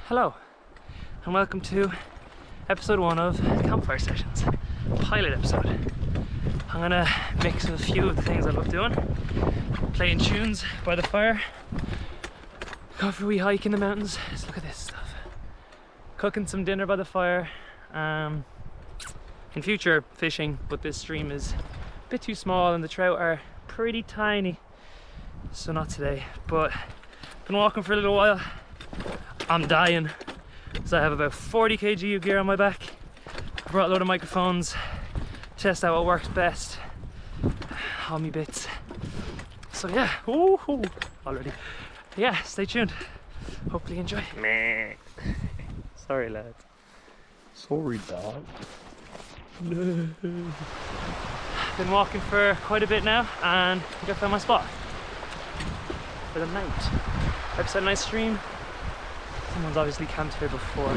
Hello, and welcome to episode 1 of Campfire Sessions, pilot episode. I'm gonna mix a few of the things I love doing, playing tunes by the fire, go for a wee hike in the mountains. Just look at this stuff. Cooking some dinner by the fire. In future, fishing, but this stream is a bit too small and the trout are pretty tiny, so not today. But been walking for a little while. I'm dying, so I have about 40 kg of gear on my back. I brought a load of microphones, test out what works best, all me bits. So yeah, woohoo, already. Yeah, stay tuned. Hopefully you enjoy. Meh. Sorry lads. Sorry dog. Been walking for quite a bit now, and I think I found my spot for the night. Episode nice stream. Someone's obviously camped here before.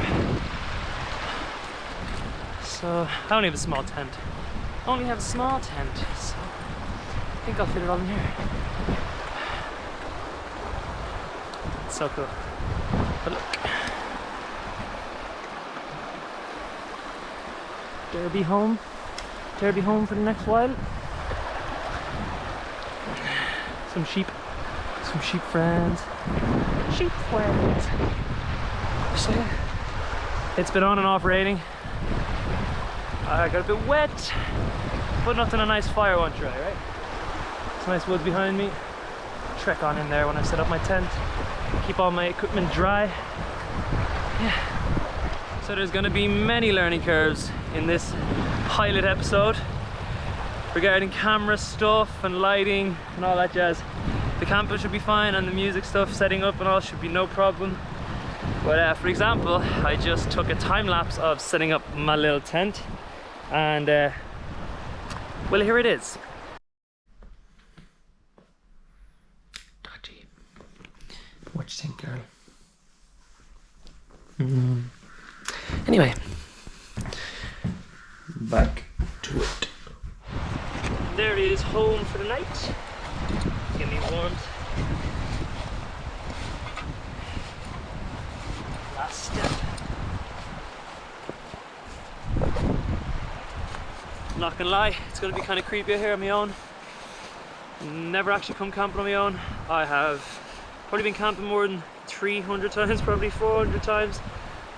So I only have a small tent. So I think I'll fit it all in here. It's so cool. But look. Derby home for the next while. Some sheep friends. So yeah, it's been on and off raining. I got a bit wet, but nothing a nice fire won't dry, right? Some nice woods behind me. Trek on in there when I set up my tent. Keep all my equipment dry. Yeah. So there's gonna be many learning curves in this pilot episode regarding camera stuff and lighting and all that jazz. The camping should be fine and the music stuff, setting up and all should be no problem. But for example, I just took a time lapse of setting up my little tent, and well, here it is. Dodgy. What you think, girl? Anyway, Back to it. there it is, home for the night. Give me warmth. Last step. I'm not gonna lie, it's gonna be kind of creepy out here on my own. Never actually come camping on my own. I have probably been camping more than 300 times, probably 400 times.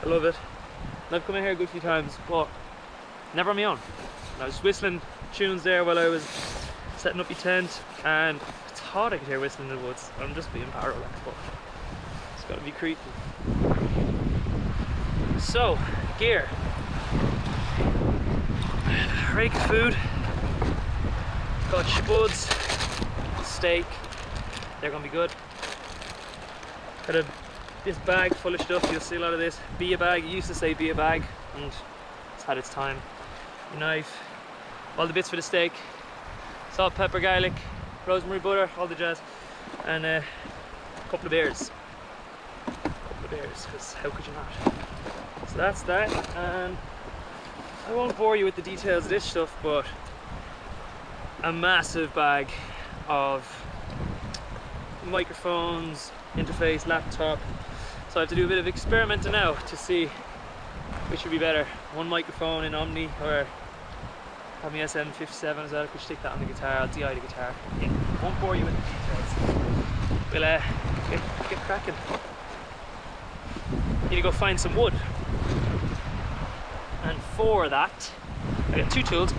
I love it. And I've come in here a good few times, but never on my own. And I was whistling tunes there while I was setting up your tent, and I thought I could hear whistling in the woods. I'm just being paranoid, but it's gotta be creepy. So, gear. Rake of food. Got spuds, steak. They're gonna be good. Got this bag full of stuff. You'll see a lot of this. Be a bag. It used to say be a bag, and it's had its time. Your knife. All the bits for the steak. Salt, pepper, garlic, rosemary, butter, all the jazz, and a couple of beers. Because how could you not? So that's that, and I won't bore you with the details of this stuff, but a massive bag of microphones, interface, laptop. So I have to do a bit of experimenting now to see which would be better. One microphone in Omni, or have my SM57 as well. I could stick that on the guitar. I'll DI the guitar. Yeah, won't bore you with the details. We'll get cracking. Need to go find some wood. And for that, I got 2 tools,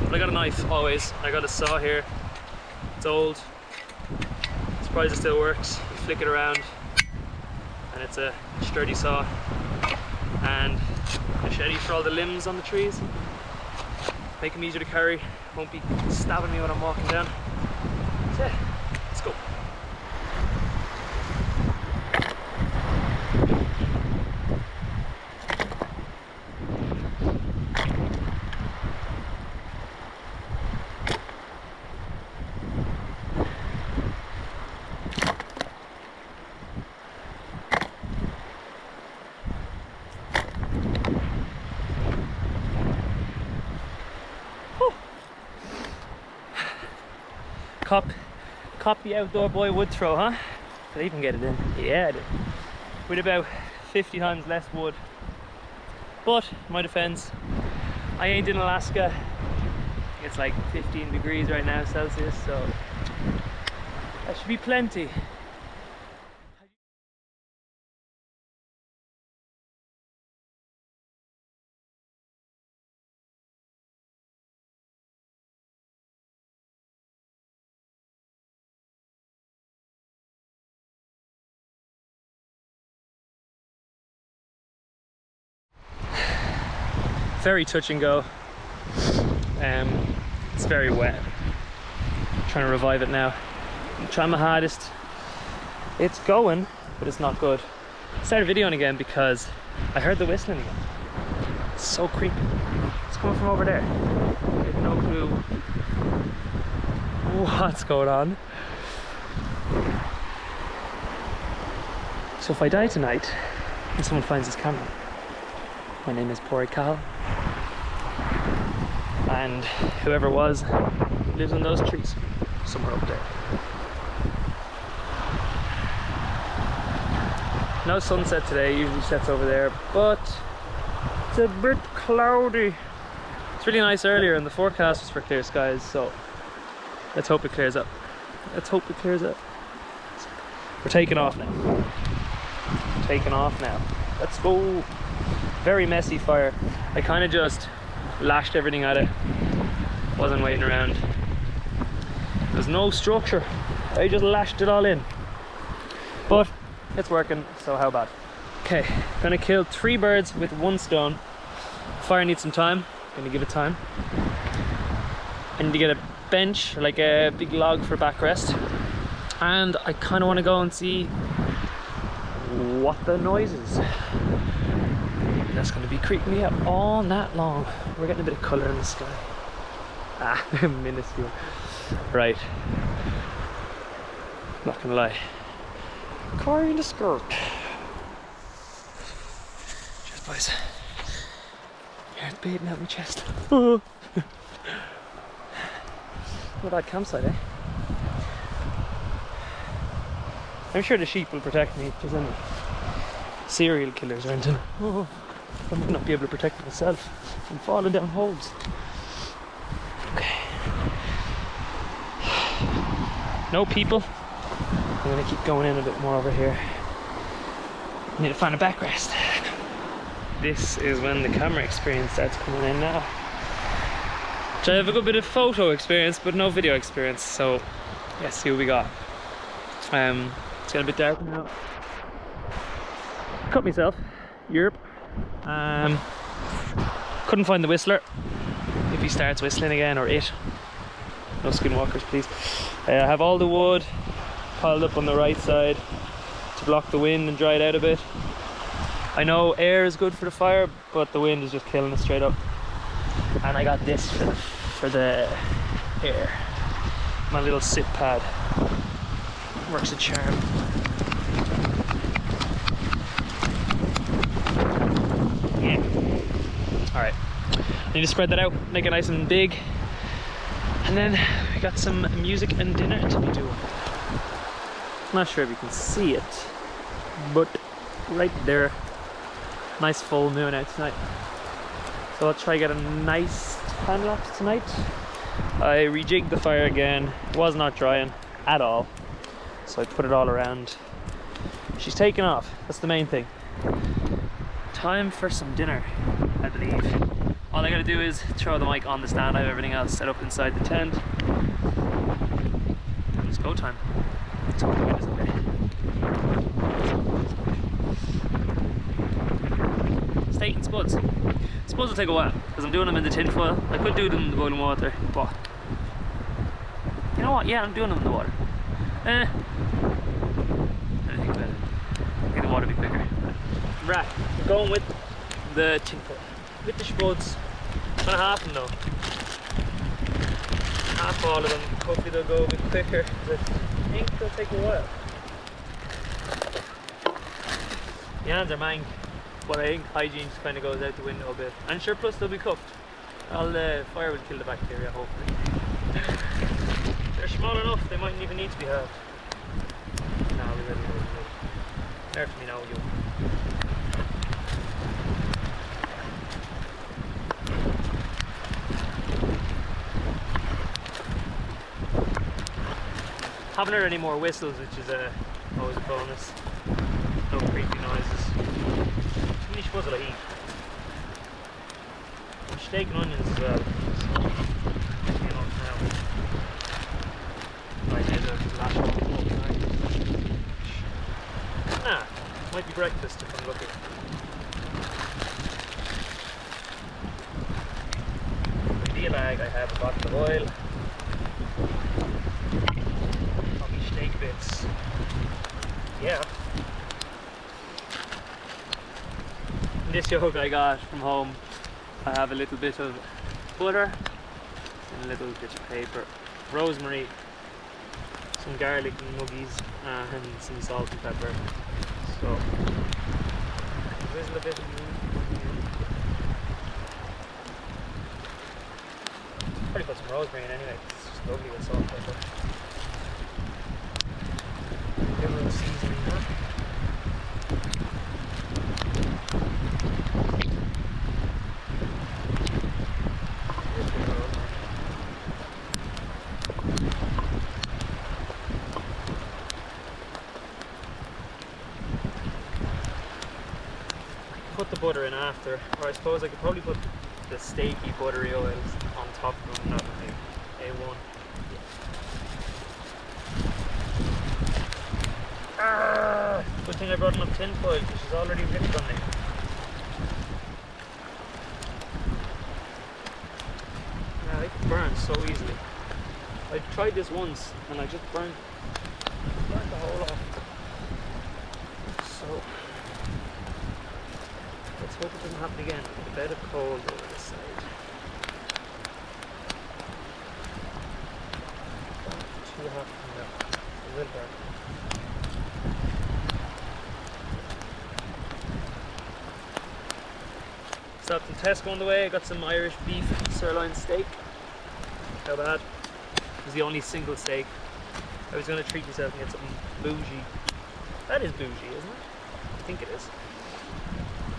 but I got a knife always. I got a saw here. It's old. I'm surprised it still works. You flick it around, and it's a sturdy saw. And a machete for all the limbs on the trees. Make them easier to carry. Won't be stabbing me when I'm walking down. So yeah, let's go. Cop the outdoor boy wood throw, huh? Did I even get it in? Yeah, I did. With about 50 times less wood. But in my defense, I ain't in Alaska. It's like 15 degrees right now Celsius, so that should be plenty. Very touch and go. It's very wet. I'm trying to revive it now. I'm trying my hardest. It's going, but it's not good. I started videoing again because I heard the whistling again. It's so creepy. It's coming from over there. I have no clue what's going on. So if I die tonight and someone finds this camera, my name is Pori Kahan. And whoever it was lives in those trees somewhere up there. No sunset today, usually sets over there, but it's a bit cloudy. It's really nice earlier and the forecast was for clear skies, so let's hope it clears up. Let's hope it clears up. We're taking off now. Taking off now. Let's go. Very messy fire. I kind of just lashed everything at it. Wasn't waiting around. There's no structure. I just lashed it all in. But it's working, so how bad? Okay, gonna kill 3 birds with 1 stone. Fire needs some time. Gonna give it time. I need to get a bench, like a big log for backrest. And I kind of want to go and see what the noise is. That's going to be creeping me out all night long. We're getting a bit of colour in the sky. Ah, minuscule. Right. Not gonna lie. Car in the skirt. Cheers, boys. Here's beating out my chest. Not a bad campsite, eh? I'm sure the sheep will protect me if there's any serial killers or anything. Oh, I might not be able to protect myself from falling down holes. Okay. No people. I'm gonna keep going in a bit more over here. I need to find a backrest. This is when the camera experience starts coming in now. So I have a good bit of photo experience, but no video experience. So let's see what we got. It's getting a bit dark now. Cut myself. Europe. Couldn't find the whistler. If he starts whistling again, or it. No skinwalkers, please. I have all the wood piled up on the right side to block the wind and dry it out a bit. I know air is good for the fire, but the wind is just killing it straight up. And I got this for the air. My little sit pad. Works a charm. Yeah. Alright. Need to spread that out, make it nice and big. And then we got some music and dinner to be doing. Not sure if you can see it, but right there. Nice full moon out tonight. So I'll try to get a nice time lapse tonight. I rejigged the fire again. It was not drying at all. So I put it all around. She's taken off, that's the main thing. Time for some dinner, I believe. All I gotta do is throw the mic on the stand. I have everything else set up inside the tent. And it's go time. Let's hope the wind is okay. Steak and spuds. Spuds will take a while, because I'm doing them in the tin foil. I could do them in the boiling water, but you know what? Yeah, I'm doing them in the water. I think about it. I think the water will be quicker. Right, we're going with the tin foil. With the spuds. Kind of half them though. Half all of them. Hopefully they'll go a bit quicker, but I think they'll take a while. The hands are mine, but I think hygiene just kind of goes out the window a bit. And sure, plus they'll be cooked. All the fire will kill the bacteria, hopefully. They're small enough, they mightn't even need to be halved. No, we really. There for me now, you. Haven't heard any more whistles, which is always a bonus. No creepy noises. Too many fuzzel I eat. And steak and onions as well. So, you know, now. Right, there's a lash on the wall tonight. Nah, might be breakfast if I'm lucky. In the meal bag I have a bottle of oil. Probably steak bits. Yeah. And this yogurt I got from home, I have a little bit of butter and a little bit of paper, rosemary, some garlic and nuggies, and some salt and pepper. So, drizzle a bit of probably put some rosemary in anyway, 'cause it's just lovely with salt and pepper. Give it a little seasoning there. Put the butter in after, or I suppose I could probably put the steaky buttery oils on top of them. That would be A1. Ah, good thing I brought enough tin foil because she's already ripped on me. Yeah, it burns so easily. I tried this once and I just burnt the whole off. So let's hope it doesn't happen again. With a bed of cold over this side. Too hot from that. It will burn. Stopped in Tesco on the way. I got some Irish beef sirloin steak. How bad? It was the only single steak. I was going to treat myself and get something bougie. That is bougie, isn't it? I think it is.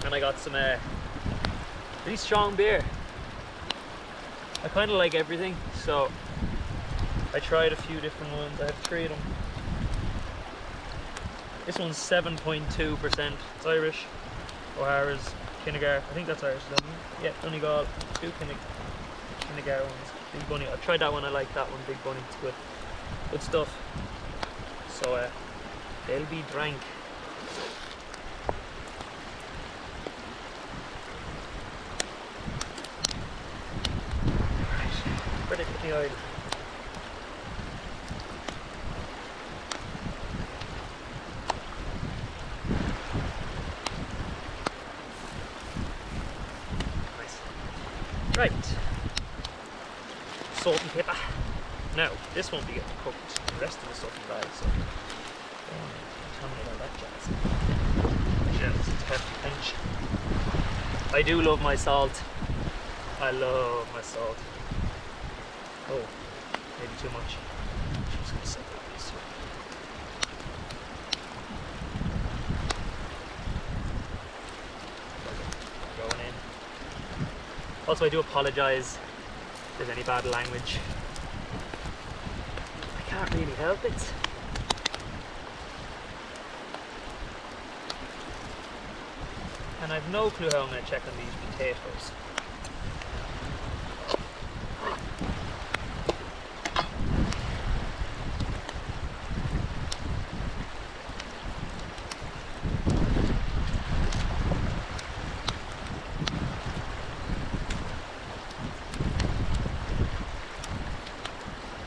And I got some really strong beer. I kind of like everything, so I tried a few different ones. I have 3 of them. This one's 7.2%. It's Irish. O'Hara's, Kinnegar. I think that's Irish, isn't it? Yeah, Donegal. 2 Kinnegar ones. Big Bunny. I tried that one. I like that one. Big Bunny. It's good. Good stuff. So they'll be drank. Where did I put the oil? Nice. Right. Salt and pepper. Now, this won't be getting cooked. The rest of the stuff will die, so tell me about that jazz. Yes, it's a hefty pinch. I do love my salt. I love my salt. Oh, maybe too much. I'm just gonna separate these two. Going in. Also, I do apologise if there's any bad language. I can't really help it. And I've no clue how I'm going to check on these potatoes.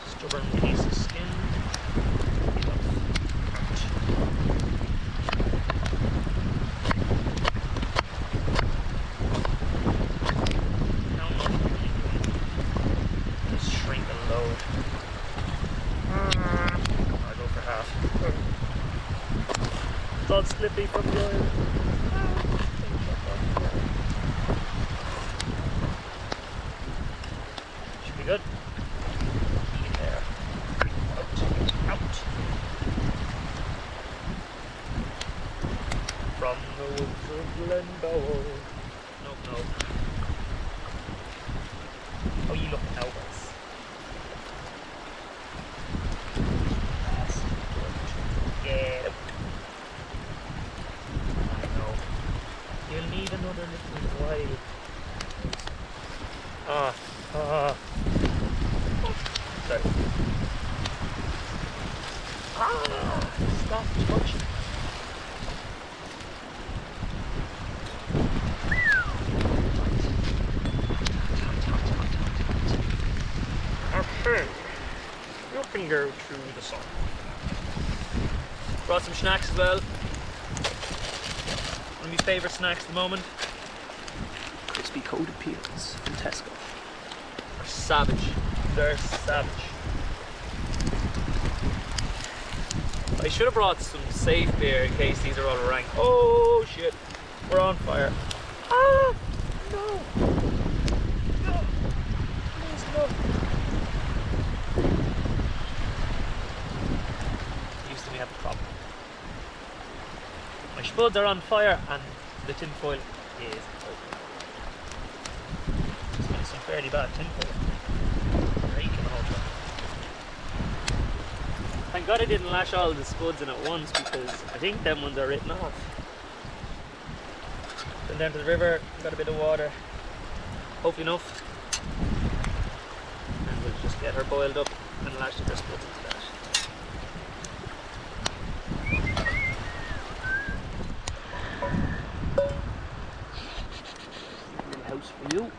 Stubborn piece of skin. Just shrink and load. I'll go for half. It's all slippy from the oil. Should be good. There. Out. Out. From the woods of Glenbow. Nope, nope. How are you looking now, guys? another little while. Sorry. Stop touching. Okay, you can go through the sun. Brought some snacks as well. One of my favourite snacks at the moment. Crispy coated peels from Tesco. They're savage. They're savage. I should have brought some safe beer in case these are all rank. Oh shit, we're on fire. Ah, no. No, please no. Used to be have a problem. My spuds are on fire and the tin foil is open. Just got some fairly bad tin foil. Breaking the whole time. Thank God I didn't lash all the spuds in at once because I think them ones are written off. Been down to the river, got a bit of water, hopefully enough. And we'll just get her boiled up and lash the spuds into that. Little house for you.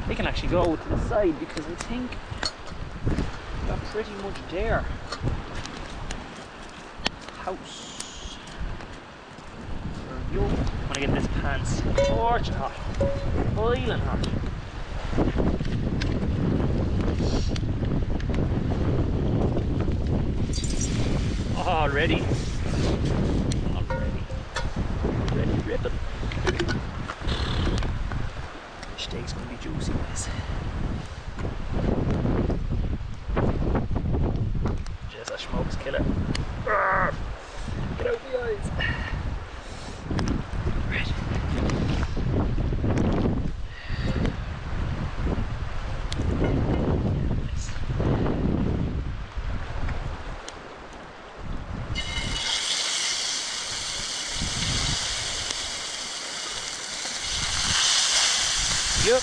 We can actually go to the side because I think we're pretty much there. House for you. I'm gonna get this pan scorching hot, boiling hot. Already. Ready ripping. The steak's gonna be juicy, guys. Just that smoke's killer. Get out the eyes. Right. Nice. Yep.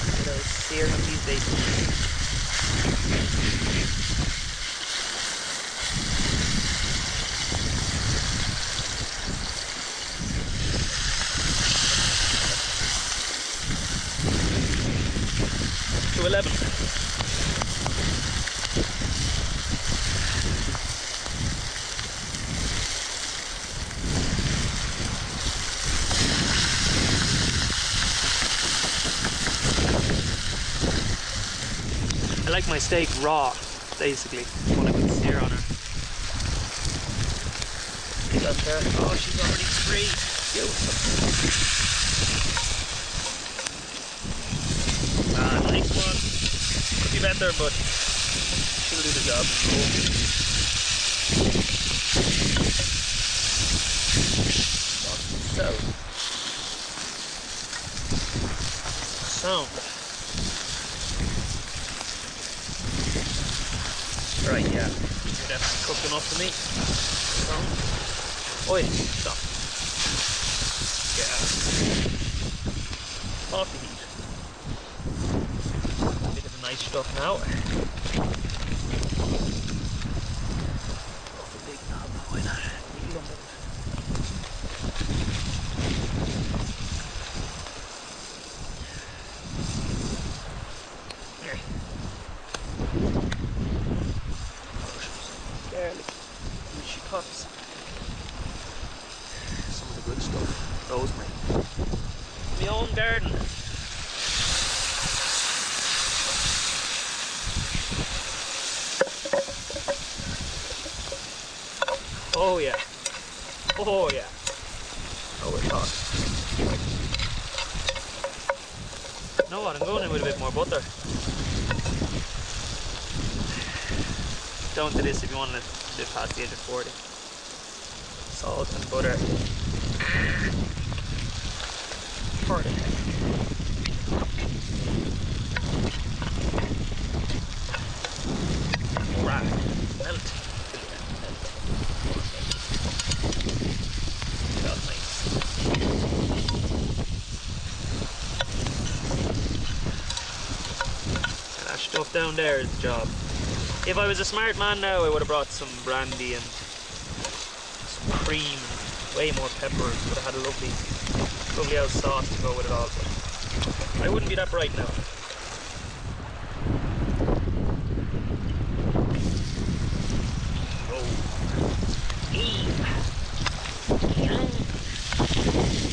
Get those searing on these days. To 11. I like my steak raw, basically. What I would sear on her. See that there? Oh, she's already free. Beautiful. Nice one. Could be better, but she'll do the job. So. Right, yeah. That's cooked enough for me. Oil, stop. Yeah. Off the heat. Bit of the nice stuff now. Off the big knob, why not? Big lump. Garlic, and she cuts some of the good stuff. Rosemary. My own garden. Oh yeah. Oh yeah. Oh, we're hot. You know what? I'm going in with a bit more butter. Don't do this if you want to live past the age of 40. Salt and butter. For the heck. Right. Melt. stuff down there is the job. If I was a smart man now, I would have brought some brandy and some cream and way more pepper. Would have had a lovely old sauce to go with it all. But I wouldn't be that bright now.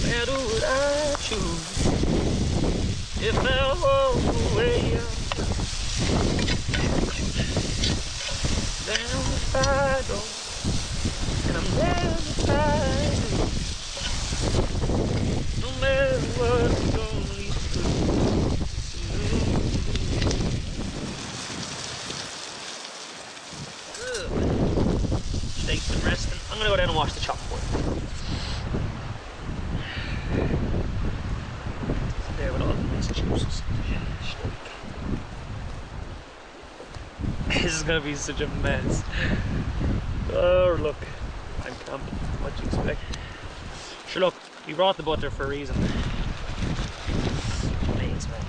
Where would I choose if there was a way out? Down if I go, and I'm down if I do. No matter what it's gonna lead to. Steak's been resting. I'm gonna go down and wash the chopping board. There with all the nice juices. This is gonna be such a mess. Oh look, I'm camping. What do you expect? Sure, look, we brought the butter for a reason. Please, man.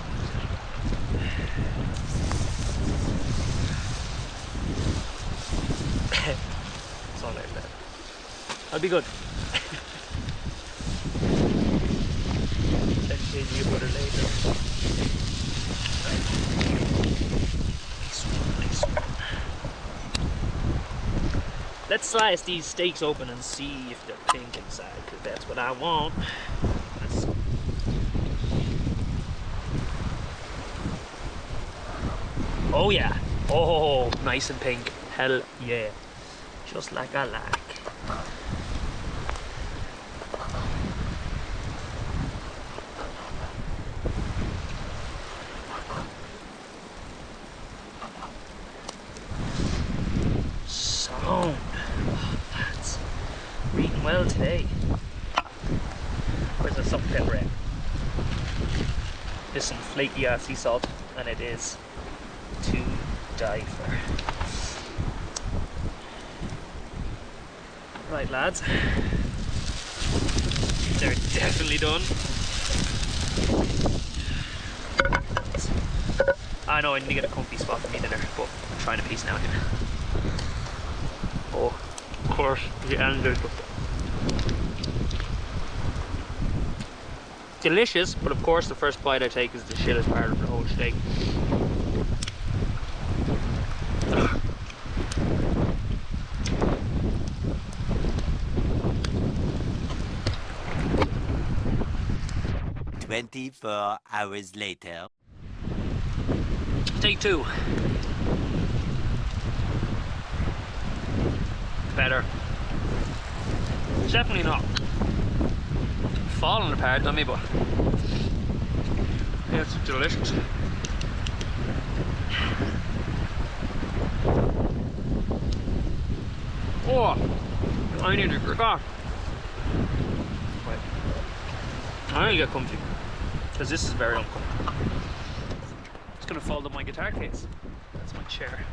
It's all like that. I'll be good. Then change your butter later. Let's slice these steaks open and see if they're pink inside, because that's what I want. Oh yeah. Oh, nice and pink. Hell yeah. Just like I like. Sound. That's reading well today. Where's the salt and pepper in? There's some flaky sea salt, and it is to die for. Right, lads. They're definitely done. I know I need to get a comfy spot for me dinner, but I'm trying a piece now again. Oh, of course, the ended. Delicious, but of course the first bite I take is the shittest part of the whole steak. Ugh. 24 hours later. Take two. Better. It's definitely not falling apart on me, but yeah, it's delicious. Oh, I need to jerk off. Wait. I need to get comfy, because this is very uncomfortable. It's going to fold up my guitar case. That's my chair.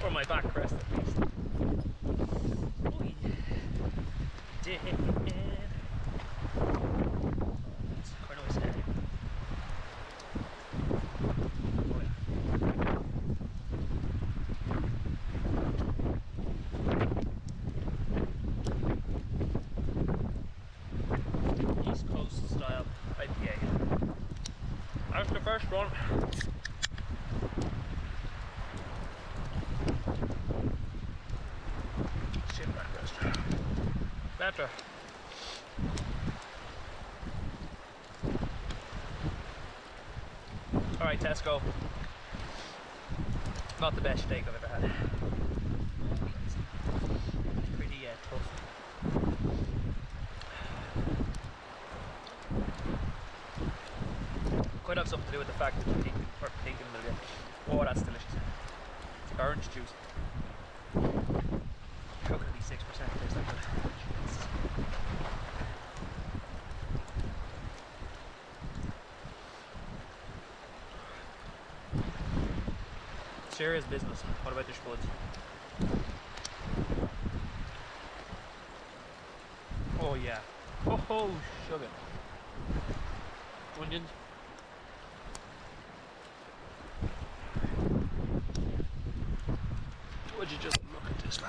Or my backrest at least. Dead. That's quite nice there. Oh yeah. East Coast style IPA. After the first run. Shit, backrest. Better. Alright, Tesco. Not the best steak I've ever had. Pretty tough. Could have something to do with the fact that the pink in the middle. Oh, that's delicious. It's like orange juice. How could it be 6% taste like that? Serious business. What about the spuds? Oh yeah. Oh, sugar. Onions.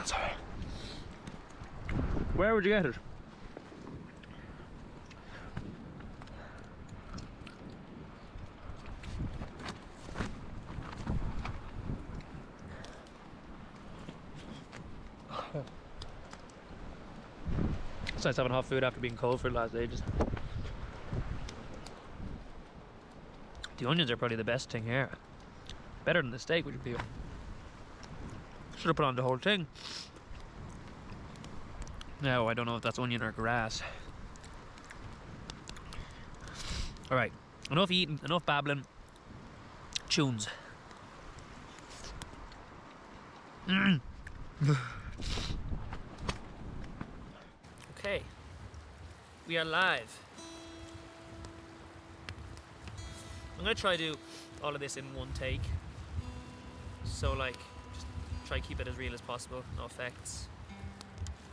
Sorry. Where would you get it? It's nice having hot food after being cold for the last ages. The onions are probably the best thing here. Better than the steak, would you feel? Should have put on the whole thing. No, I don't know if that's onion or grass. Alright, enough eating, enough babbling. Tunes. Okay, we are live. I'm gonna try to do all of this in one take. So like, just try to keep it as real as possible, no effects.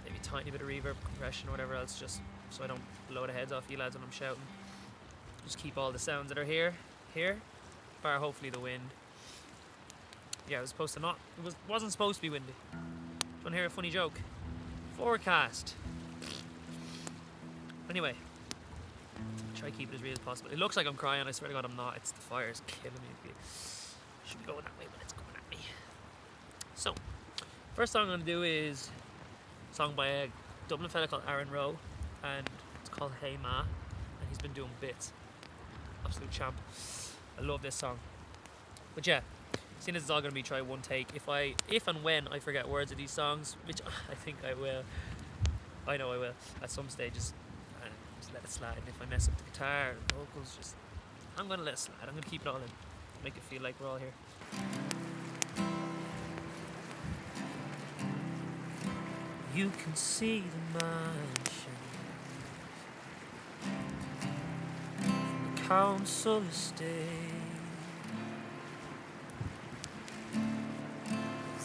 Maybe a tiny bit of reverb, compression, or whatever else, just so I don't blow the heads off you lads when I'm shouting. Just keep all the sounds that are here, bar hopefully the wind. Yeah, it was supposed to not, wasn't supposed to be windy. Wanna hear a funny joke? Forecast. Anyway, try to keep it as real as possible. It looks like I'm crying, I swear to God I'm not. It's the fire's killing me. Should be going that way, but it's coming at me. So, first song I'm gonna do is a song by a Dublin fella called Rowe, and it's called Hey Ma, and he's been doing bits. Absolute champ. I love this song. But yeah, seeing as it's all gonna be try one take, if and when I forget words of these songs, which I think I will, I know I will at some stages, and just let it slide. And if I mess up the guitar, the vocals, just I'm gonna let it slide. I'm gonna keep it all in, make it feel like we're all here. You can see the mansion from the council estate.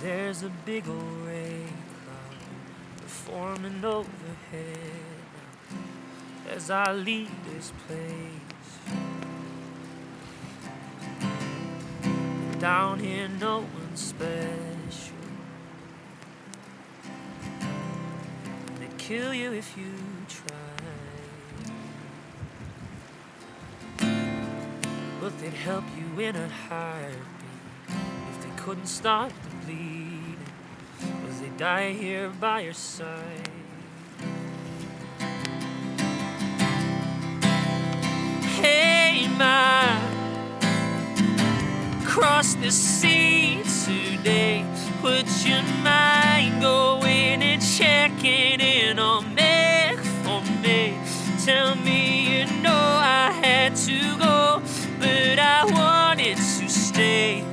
There's a big old ray cloud forming overhead as I leave this place. Down here no one's special. They'd kill you if you tried, but they'd help you in a heartbeat if they couldn't stop the bleeding, 'cause they die here by your side. Hey ma, cross the sea today. Would you mind going and checking in on me for me? Tell me you know I had to go, but I wanted to stay.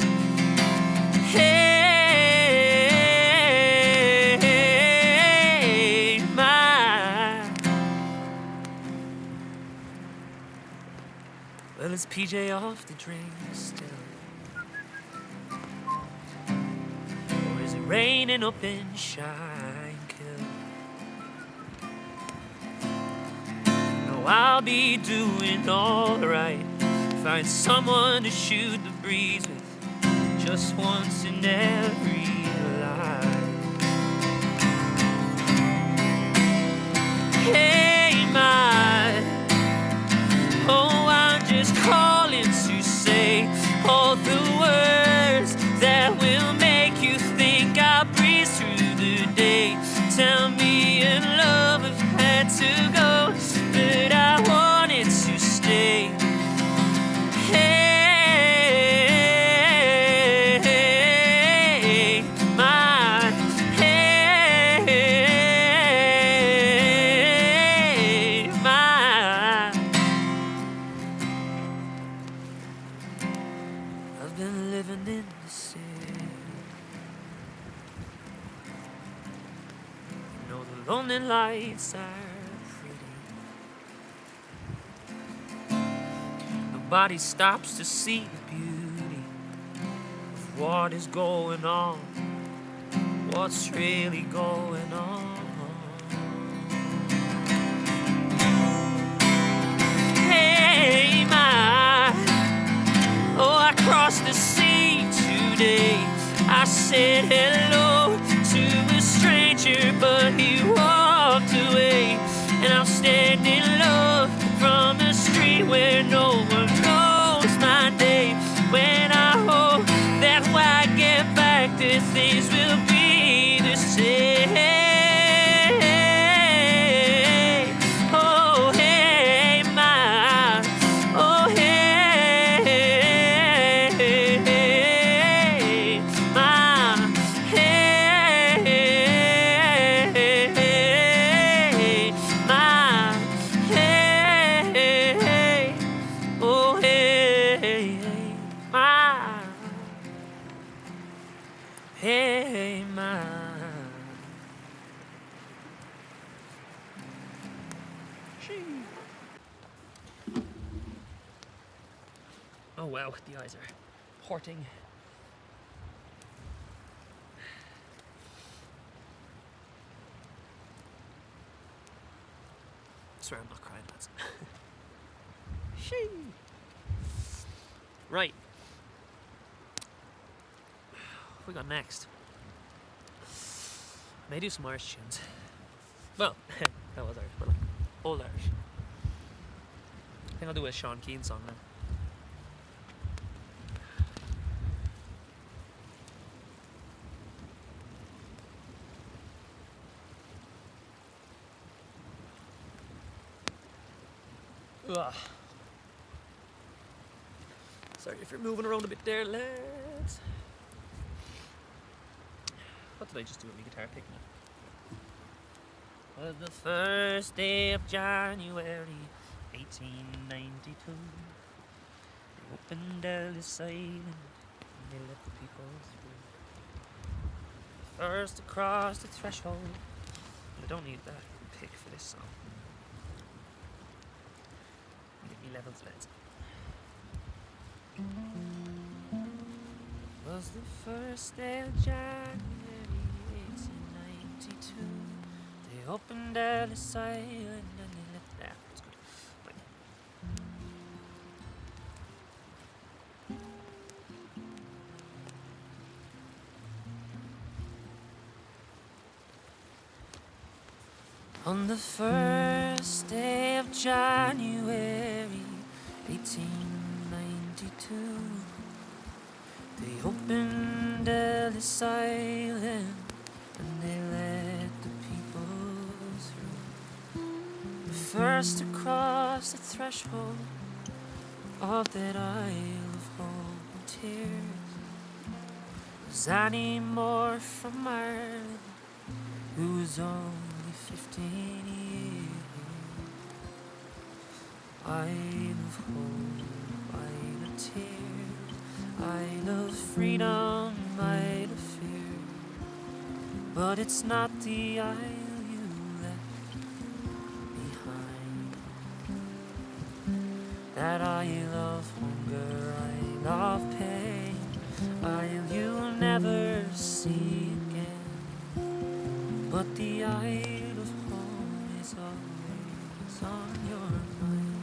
Hey, my. Well, it's PJ off the drink still. Raining up in Shankill. No, I'll be doing alright. Find someone to shoot the breeze with just once in every life. Hey, my. Oh, I'm just calling to say all the words that will make you think I'll breeze through the day. Tell me in love if I had to go, but I wanted to stay. Hey, my, hey, my. I've been living in the city. The lonely lights are pretty. Nobody stops to see the beauty of what is going on, what's really going on. Hey, my, oh, I crossed the sea today. I said hello to a stranger. where no one knows my name. When I hope that when I get back, that things will be the same. Oh, hey, my. Oh, hey, my. Hey, my. Hey, oh, hey, my. Hey, my. Oh wow, the eyes are porting. I swear I'm not crying, lads. Shee. Right. What we got next? May do some Irish tunes. Well, that was Irish, but like old Irish. I think I'll do a Sean Keane song now. Ugh. Sorry if you're moving around a bit there, lads. What did I just do with my guitar pick now? Was the first day of January, 1892. They opened Ellis Island and they let the people through. First across the threshold. I don't need that pick for this song. Get me levels, lads. Was the first day of January, 1892. They opened Ellis Island and they left that. That's good. Right. On the first day of January, 1892, they opened Ellis Island and they let the people through. The first to cross the threshold of that Isle of Hope and Tears was Annie Moore from Ireland, who was only 15 years. Isle of Hope, Isle of Tears, Isle of freedom, Isle of fear. But it's not the isle you left behind. That isle of hunger, isle of pain, isle you'll never see again. But the isle of home is always on your mind.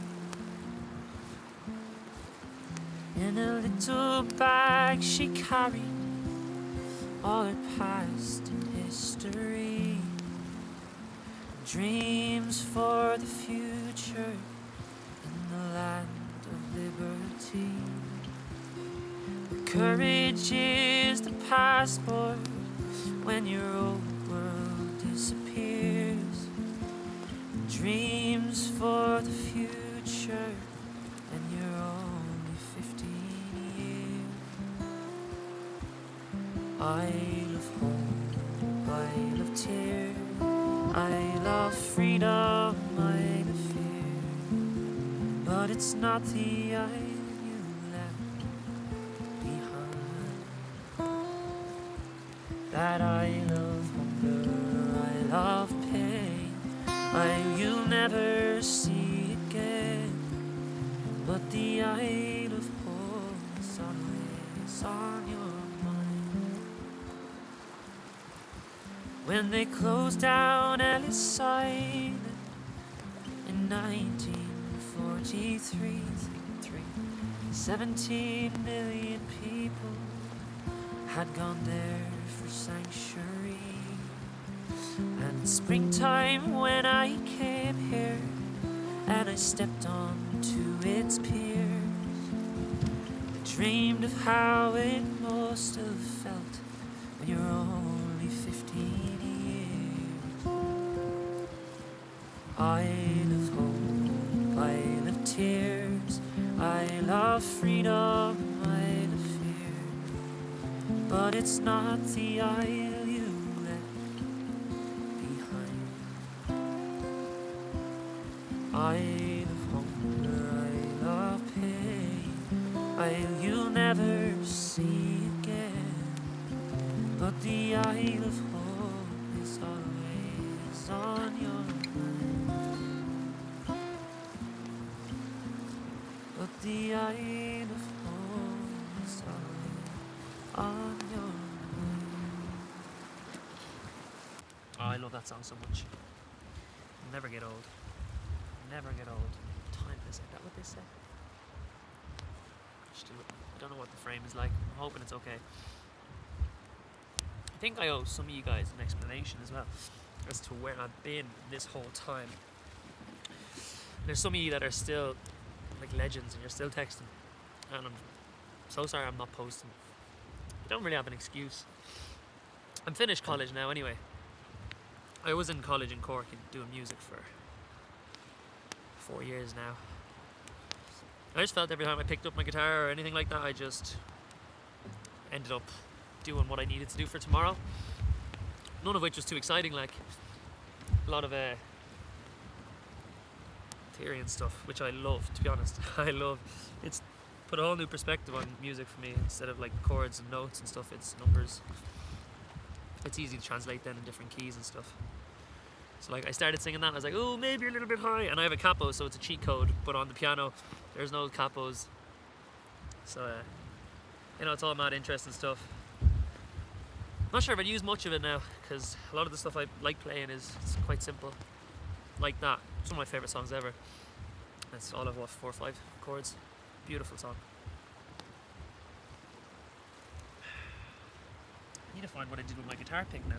In a little bag she carried all her past and history, dreams for the future in the land of liberty. The courage is the passport when your old world disappears. Dreams for the future and you're only 15 years. Isle of hope, Isle of tears, Isle of freedom, Isle of fear. But it's not the isle you left behind. That isle of hunger, Isle of pain, Isle you'll never see again. But the Isle of hope is always on your mind. When they closed down Ellis Island in 1943, 17 million people had gone there for sanctuary. And in springtime when I came here, and I stepped onto its piers. I dreamed of how it must have felt when you're only 15 years. Isle of hope, Isle of tears, Isle of freedom, Isle of fear. But it's not the isle you left behind. Isle of hunger, Isle of pain, Isle you'll never see again. But the Isle of hope is always on your mind. But the Isle of hope is always on your mind. Oh, I love that song so much. Never get old. Never get old. Timeless. Is that what they say? Still, I don't know what the frame is like. I'm hoping it's okay. I think I owe some of you guys an explanation as well as to where I've been this whole time. There's some of you that are still like legends and you're still texting, and I'm so sorry I'm not posting. I don't really have an excuse. I'm finished college now anyway. I was in college in Cork and doing music for 4 years now. I just felt every time I picked up my guitar or anything like that, I just ended up doing what I needed to do for tomorrow. None of which was too exciting, like a lot of theory and stuff, which I love, to be honest. I love. It's put a whole new perspective on music for me. Instead of like chords and notes and stuff, it's numbers. It's easy to translate then in different keys and stuff. So like I started singing that and I was like, oh, maybe a little bit high. And I have a capo, so it's a cheat code, but on the piano there's no capos. So you know, it's all mad interesting stuff. Not sure if I'd use much of it now, because a lot of the stuff I like playing is quite simple. Like that. It's one of my favourite songs ever. It's all of what, 4 or 5 chords. Beautiful song. I need to find what I did with my guitar pick now.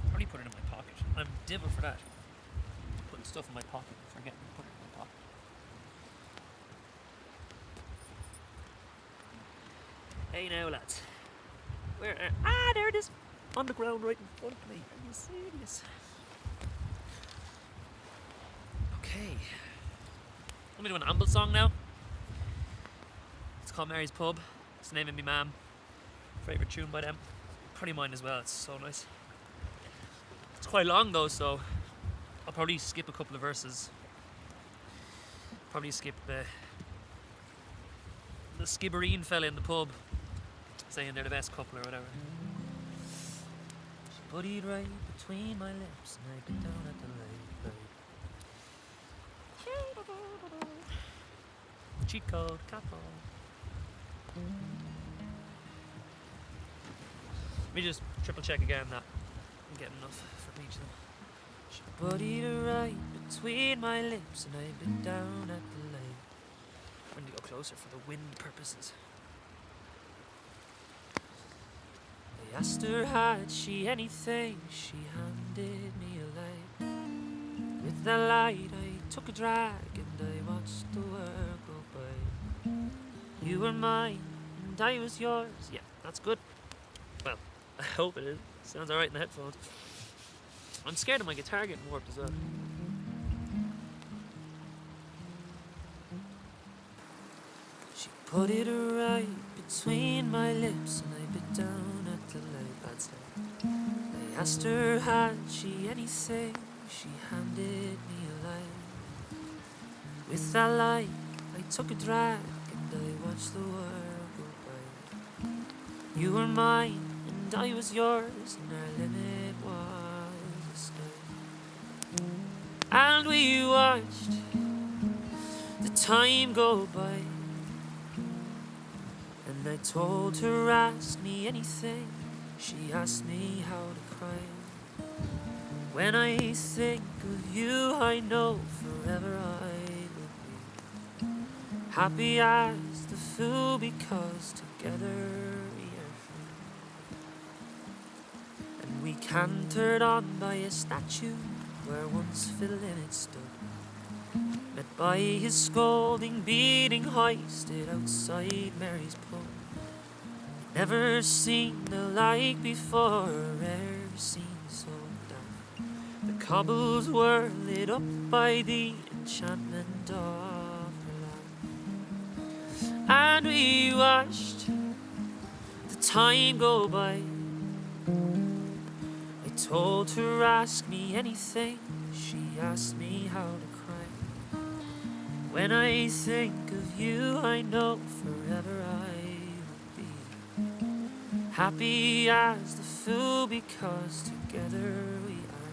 Probably put it in my pocket. I'm divil for that. Putting stuff in my pocket and forgetting to put it in my pocket. Hey now, lads. Where there it is! On the ground right in front of me. Are you serious? Okay. I'm gonna do an Amble song now. It's called Mary's Pub. It's the name of me mam. Favourite tune by them. Probably mine as well, it's so nice. It's quite long though, so I'll probably skip a couple of verses. Probably skip the skibbereen fella in the pub saying they're the best couple or whatever. She buddied right between my lips and I bit down at the lake. Cheat code, capo. Let me just triple check again that I'm getting enough for each of them. She buddied right between my lips and I bit down at the lake. I'm going to go closer for the wind purposes. I asked her had she anything, she handed me a light. With that light I took a drag and I watched the world go by. You were mine and I was yours. Yeah, that's good. Well, I hope it is. Sounds alright in the headphones. I'm scared of my guitar getting warped as well. She put it right between my lips and I bit down at the light. That's it. I asked her had she anything, she handed me a light. With that light I took a drag and I watched the world go by. You were mine and I was yours and our limit was the sky. And we watched the time go by. And I told her ask me anything. She asked me how to cry. When I think of you I know forever I will be happy as the fool because together we are free. And we Cantered on by a statue where once Phil Lynott stood, met by his scolding, beating, hoisted outside Mary's pub. Never seen the like before, or e'er seen so dark. The cobbles were lit up by the enchantment of her love, and we watched the time go by. I told her ask me anything, she asked me how to cry. When I think of you, I know forever I will be happy as the fool, because together we are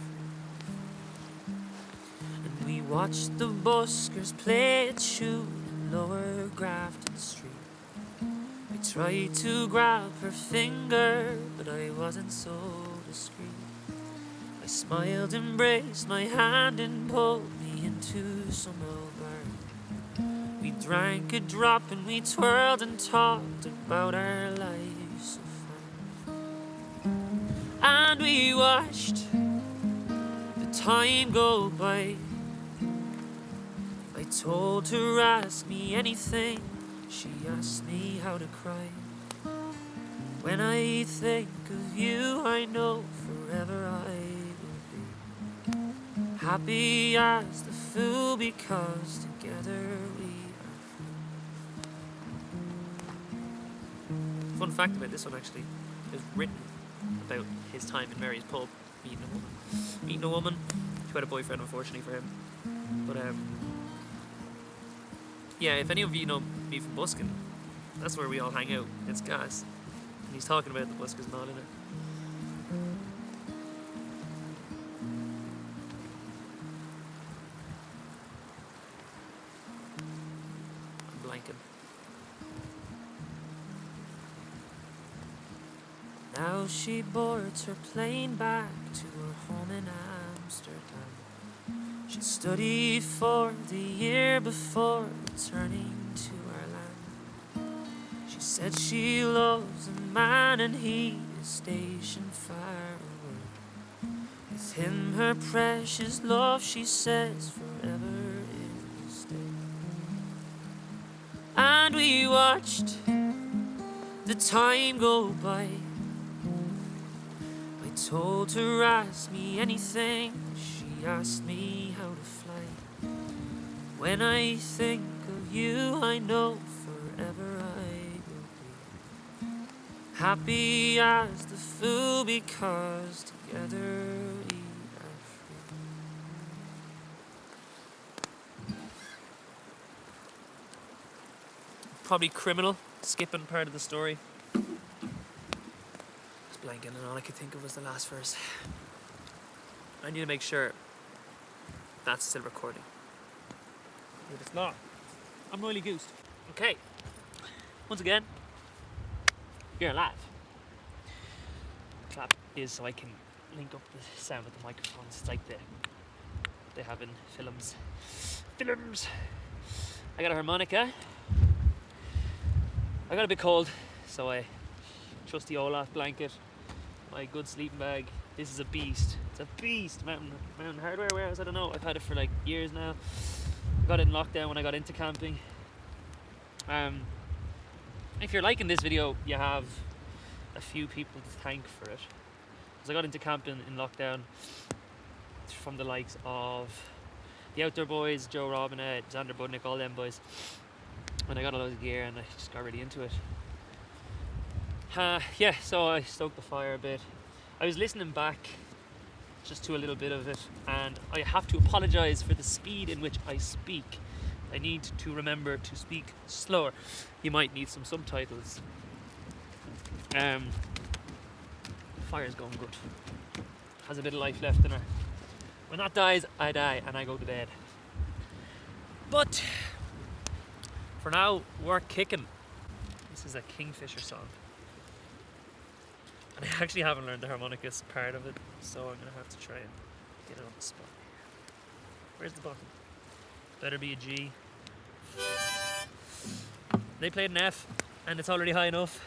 free. And we watched the buskers play a tune in Lower Grafton Street. I tried to grab her finger, but I wasn't so discreet. I smiled, embraced my hand, and pulled me into some old bar. We drank a drop and we twirled and talked about our lives so far. And we watched the time go by. I told her ask me anything, she asked me how to cry. When I think of you, I know forever I will be happy as the fool, because together we are free. Fun fact about this one, actually, it was written about his time in Mary's pub, meeting a woman who had a boyfriend, unfortunately for him. But yeah, if any of you know me from busking, that's where we all hang out. It's gas. And he's talking about the buskers and all in it. I'm blanking. Now she boards her plane back to her home in Amsterdam. She studied for the year before returning to our land. She said she loves a man and he is stationed far away. With him her precious love, she says, forever is the stay. And we watched the time go by. I told her ask me anything, she asked me how to fly. When I think of you, I know forever I will be happy as the fool, because together we are free. Probably criminal, skipping part of the story. Blanking, and all I could think of was the last verse. I need to make sure that's still recording. If it's not, I'm royally goosed. Okay, once again, you're alive. Clap is so I can link up the sound with the microphones. It's like they have in films. I got a harmonica. I got a bit cold, so I trusty Olaf blanket, my good sleeping bag. This is a beast. It's a beast. Mountain Hardware warehouse. I don't know. I've had it for like years now. I got it in lockdown when I got into camping. If you're liking this video, you have a few people to thank for it. Because I got into camping in lockdown from the likes of the Outdoor Boys, Joe Robinette, Xander Budnick, all them boys. And I got a lot of gear and I just got really into it. Yeah, so I stoked the fire a bit. I was listening back just to a little bit of it, and I have to apologise for the speed in which I speak. I need to remember to speak slower. You might need some subtitles. The fire's going good. Has a bit of life left in her. When that dies, I die and I go to bed. But for now, we're kicking. This is a Kingfishr song. And I actually haven't learned the harmonicus part of it, so I'm going to have to try and get it on the spot. Where's the bottom? Better be a G. They played an F, and it's already high enough.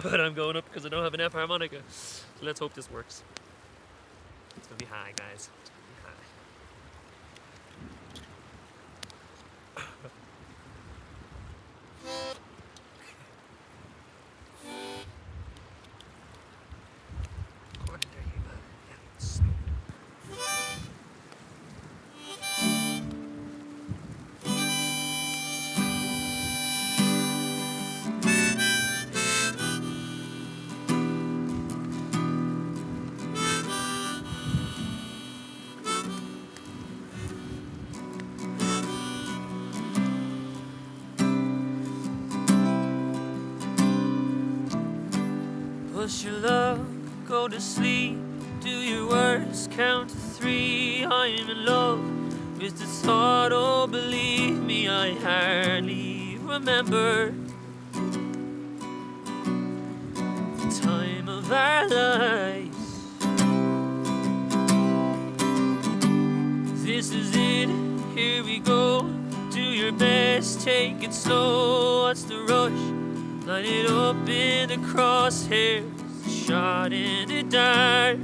But I'm going up because I don't have an F harmonica. So let's hope this works. It's gonna be high, guys. It's gonna be high. There you go. Yeah, slow. Push your luck, go to sleep, do your worst, count to 3. I'm in love with the thought, oh believe me, I hardly remember the time of our lives. This is it, here we go, do your best, take it slow, what's the rush? Line it up in the crosshairs, shot in the dark.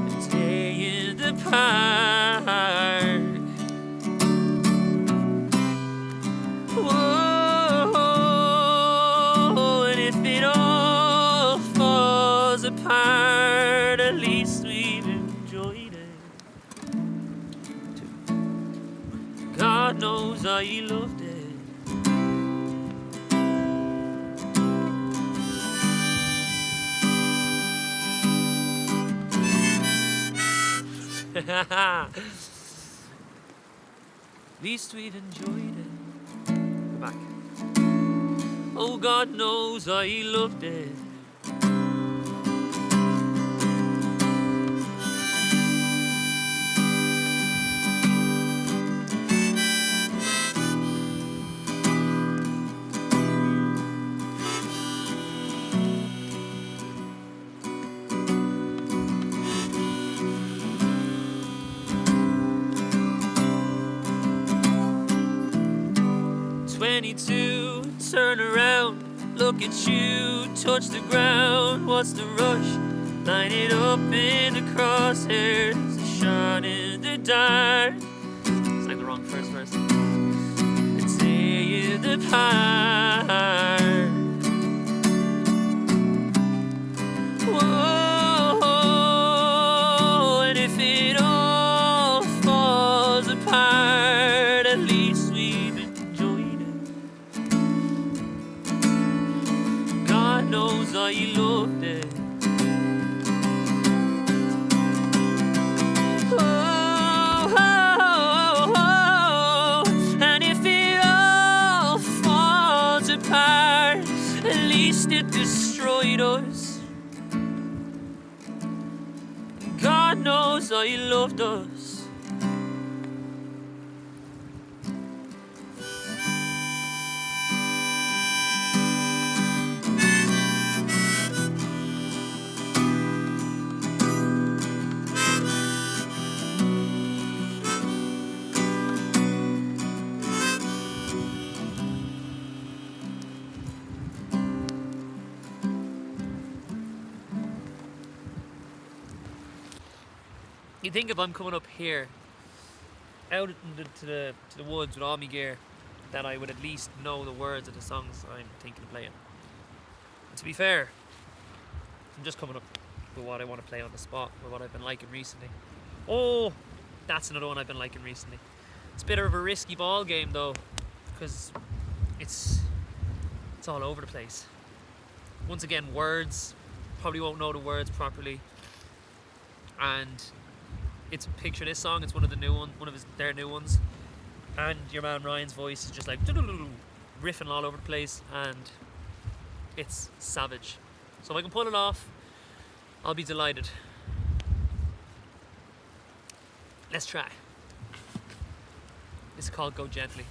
A day in the park. Whoa, and if it all falls apart, at least we've enjoyed it. God knows I loved it. At least we've enjoyed it. Go back. Oh, God knows I loved it. 22, turn around, look at you, touch the ground, what's the rush? Line it up in the crosshairs, a shot in the dark. It's like the wrong first verse. And say in the park. Whoa, and if it all falls apart, at least we've enjoyed it. God knows I loved it. And if it all falls apart, at least it destroyed us. God knows I loved us. You think if I'm coming up here, out to the woods with all my gear, that I would at least know the words of the songs I'm thinking of playing. And to be fair, I'm just coming up with what I want to play on the spot, with what I've been liking recently. Oh, that's another one I've been liking recently. It's a bit of a risky ball game though, because it's all over the place. Once again, words, probably won't know the words properly, and it's picture this song. It's one of the new one, their new ones, and your man Ryan's voice is just like riffing all over the place, and it's savage. So if I can pull it off, I'll be delighted. Let's try. It's called Go Gently.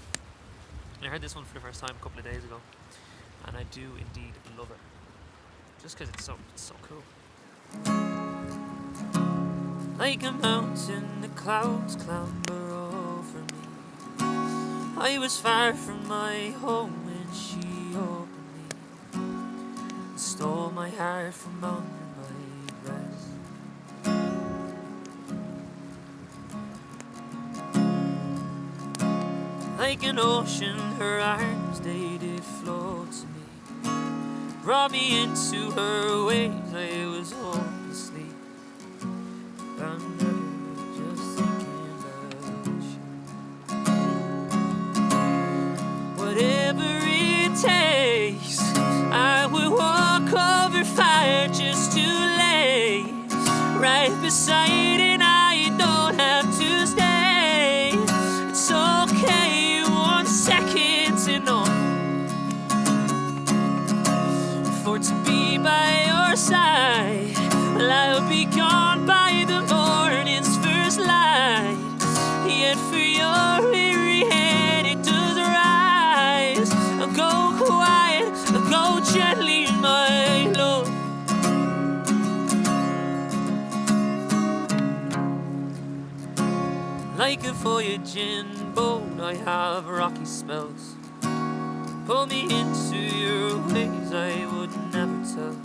I heard this one for the first time a couple of days ago, and I do indeed love it, just because it's so cool. Like a mountain, the clouds clamber over me. I was far from my home when she openly, stole my heart from under my breast. Like an ocean, her arms, they did float to me, brought me into her waves. I was home asleep, I'm never just thinking about you. Whatever it takes, I will walk over fire just to lay right beside it. I don't have to stay. It's okay, 1 second enough for to be by your side. Well, I'll be gone by the morning's first light. Yet for your weary head it does rise. I'll go quiet, I'll go gently, my love. Like a voyaging boat, I have rocky spells. Pull me into your waves, I would never tell.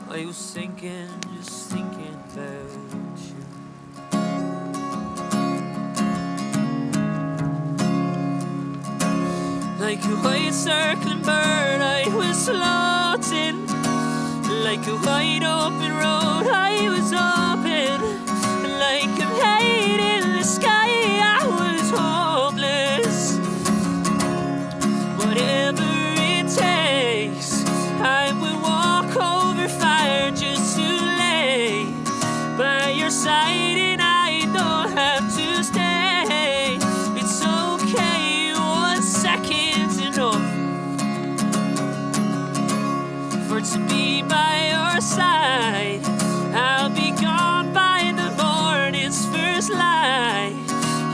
I was sinking, just thinking about you. Like a white circling bird, I was floating. Like a wide open road, I was open. Like a light in the sky, I was hopeless. Whatever it takes, I will walk over fire just to lay by your side, and I don't have to stay. It's okay, 1 second's enough for to be by your side. I'll be gone by the morning's first light.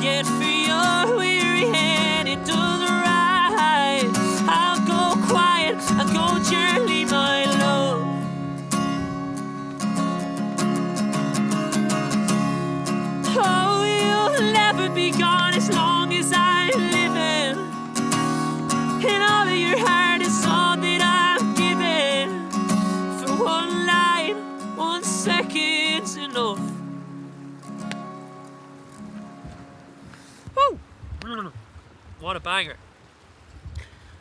Yet for your weary hand it does right. I'll go quiet, I'll go gently, my love. Oh, you'll never be gone as long as I'm living. And all of your heart is all that I'm giving. For 1 night, 1 second's enough. Woo! What a banger.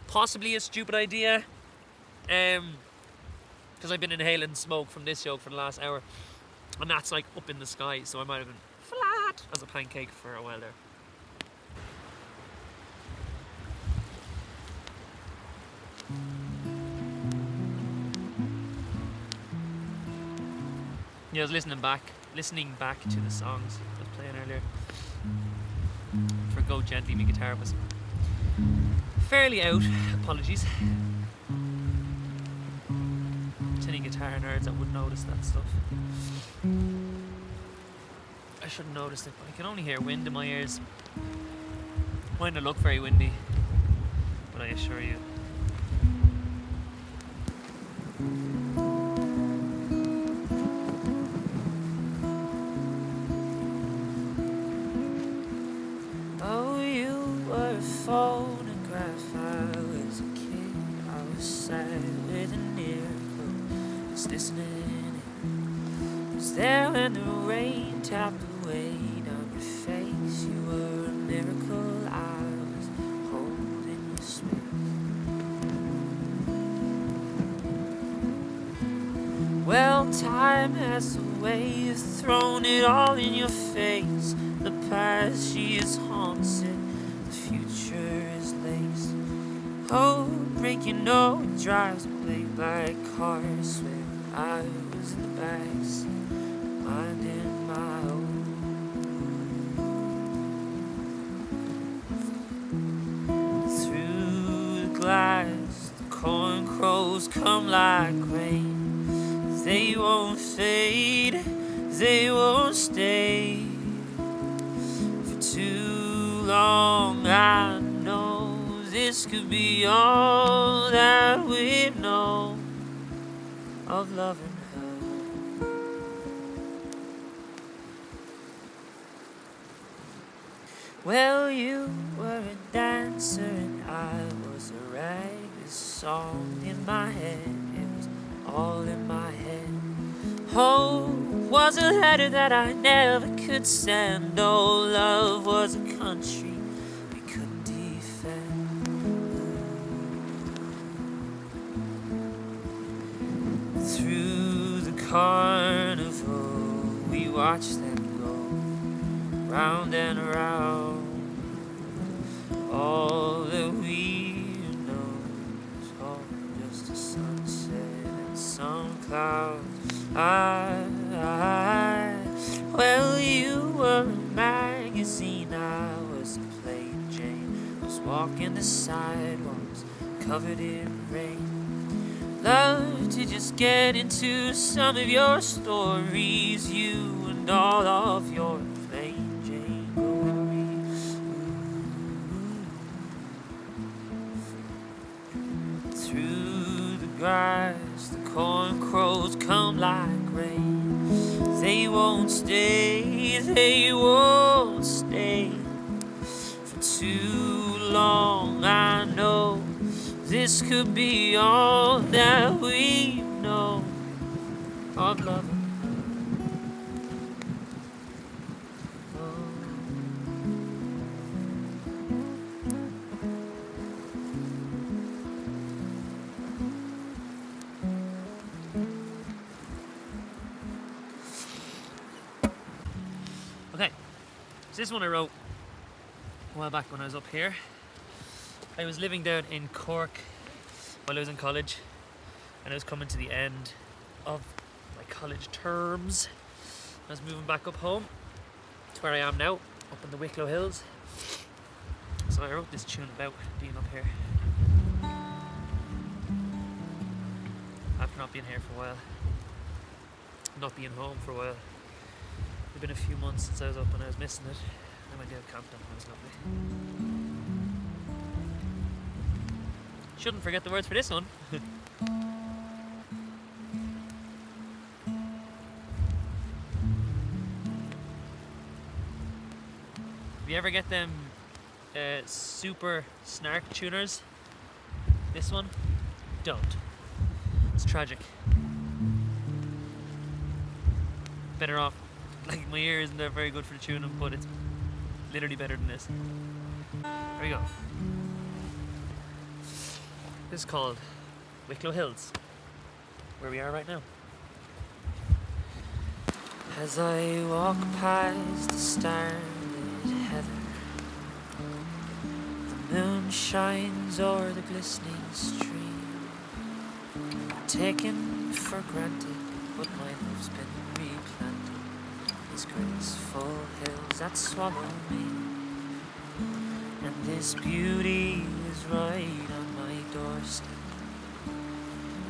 Possibly a stupid idea, because I've been inhaling smoke from this yoke for the last hour, and that's like up in the sky, so I might have been flat as a pancake for a while there. Yeah, I was listening back to the songs I was playing earlier. For Go Gently, my guitar was fairly out. Apologies to any guitar nerds that would notice that stuff. I should have noticed it, but I can only hear wind in my ears. Might not look very windy, but I assure you. Oh, you were a photograph. I was a kid. I was sad with an earplug, just listening in. Was there when the rain tapped away down your face? You were a miracle. I was holding your space. Well, time has a way of throwing it all in your face. The past, she is haunted, the future is laced. Oh, break, you know it drives me like cars when I was in the backseat, minding my own. Through the glass, the corn crows come like rain. They won't fade, they won't stay. Too long, I know this could be all that we've known of love and her. Well, you were a dancer and I was a rag. this song in my head. It was all in my head. Hope was a letter that I never could send. Oh, love was a country we couldn't defend. Through the carnival we watched them go round and around. All that we know is all just a sunset and some clouds. Well, you were a magazine, I was a plain Jane. Was walking the sidewalks covered in rain. Love to just get into some of your stories, you and all of your plain Jane glory. Through the grass, the corn crows come like rain. They won't stay for too long. I know this could be all that we know of love. Okay, so this one I wrote a while back when I was up here. I was living down in Cork while I was in college, and I was coming to the end of my college terms. I was moving back up home to where I am now, up in the Wicklow Hills. So I wrote this tune about being up here. After not being here for a while, not being home for a while. It's been a few months since I was up and I was missing it. I went down camping, it was lovely. Shouldn't forget the words for this one. If you ever get them super snark tuners, this one, don't. It's tragic. Better off. Like, my ear isn't very good for the tuning, but it's literally better than this. There we go. This is called Wicklow Hills, where we are right now. As I walk past the starlit heather, the moon shines o'er the glistening stream, taken for granted what my love's been replanted. These graceful hills that swallow me, and this beauty is right on my doorstep,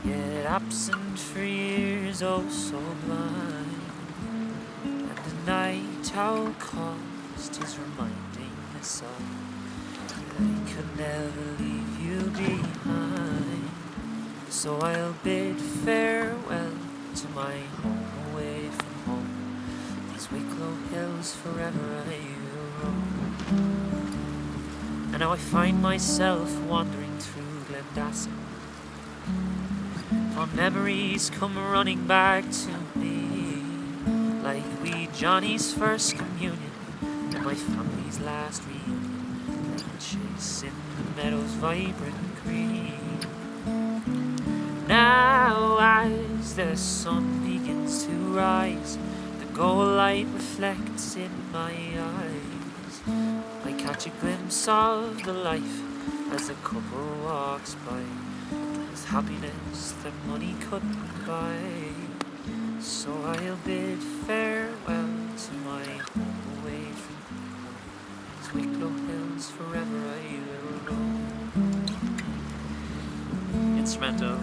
yet absent for years, oh so blind. And the night owl calls, 'tis reminding us all that I could never leave you behind. So I'll bid farewell to my home away from home. These Wicklow hills forever I will roam. And now I find myself wandering through Glendassil, for memories come running back to me, like wee Johnny's first communion and my family's last reunion, and chasing the meadows vibrant green. Now as the sun begins to rise, the gold light reflects in my eyes. I catch a glimpse of the life as the couple walks by, with happiness that money couldn't buy. So I'll bid farewell to my home away from home. These Wicklow hills forever I will roam. Instrumental.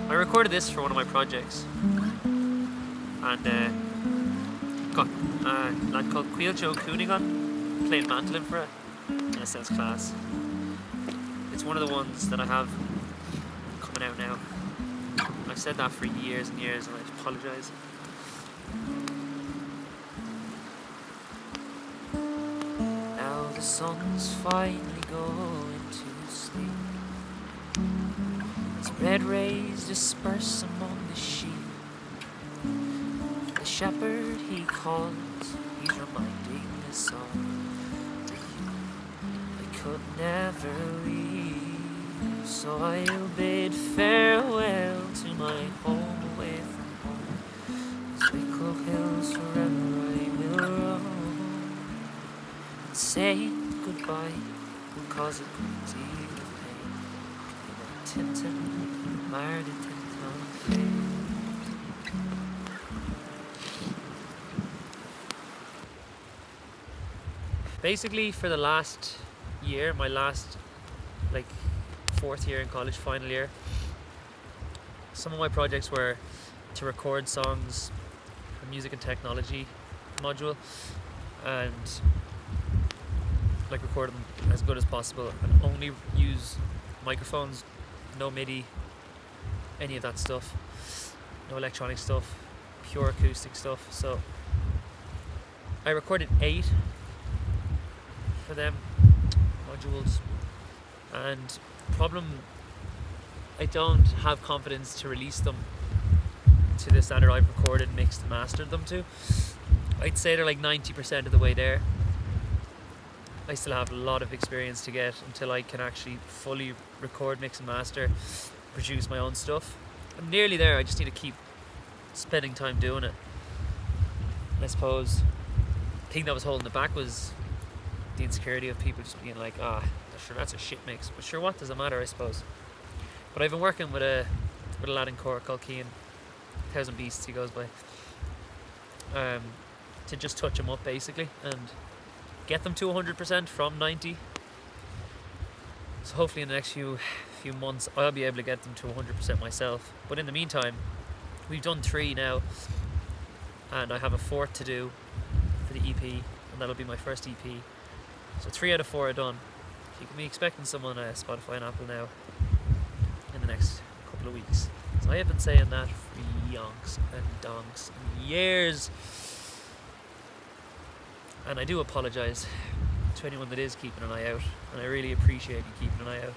I recorded this for one of my projects, and got a lad called Quilcho Coonigan playing mandolin for it, and it sounds class. It's one of the ones that I have coming out now. I've said that for years and years, and I apologise. Now the sun's finally going to sleep, Red rays disperse among the sheep. The shepherd he calls, he's reminding us all. I could never leave, so I'll bid farewell to my home away from home. These Wicklow hills forever I will roam. And saying goodbye will cause a great deal of pain. Tintin, married in Tintin. Basically, for the last year, my last, like, 4th year in college, final year, some of my projects were to record songs for music and technology module and like record them as good as possible and only use microphones, no MIDI, any of that stuff, no electronic stuff, pure acoustic stuff. So I recorded 8 for them modules, and problem, I don't have confidence to release them to the standard I've recorded, mixed and mastered them to. I'd say they're like 90% of the way there. I still have a lot of experience to get until I can actually fully record, mix and master, produce my own stuff. I'm nearly there, I just need to keep spending time doing it. I suppose the thing that was holding it back was the insecurity of people just being like, sure, that's a shit mix. But sure, what does it matter, I suppose. But I've been working with a lad in Cork called Keane, 1000 Beasts he goes by, to just touch them up basically and get them to 100% from 90. So hopefully in the next few months I'll be able to get them to 100% myself. But in the meantime, we've done 3 now, and I have a 4th to do for the EP, and that'll be my first EP. So 3 out of 4 are done. You can be expecting some on Spotify and Apple now in the next couple of weeks. So I have been saying that for yonks and donks and years. And I do apologise to anyone that is keeping an eye out, and I really appreciate you keeping an eye out.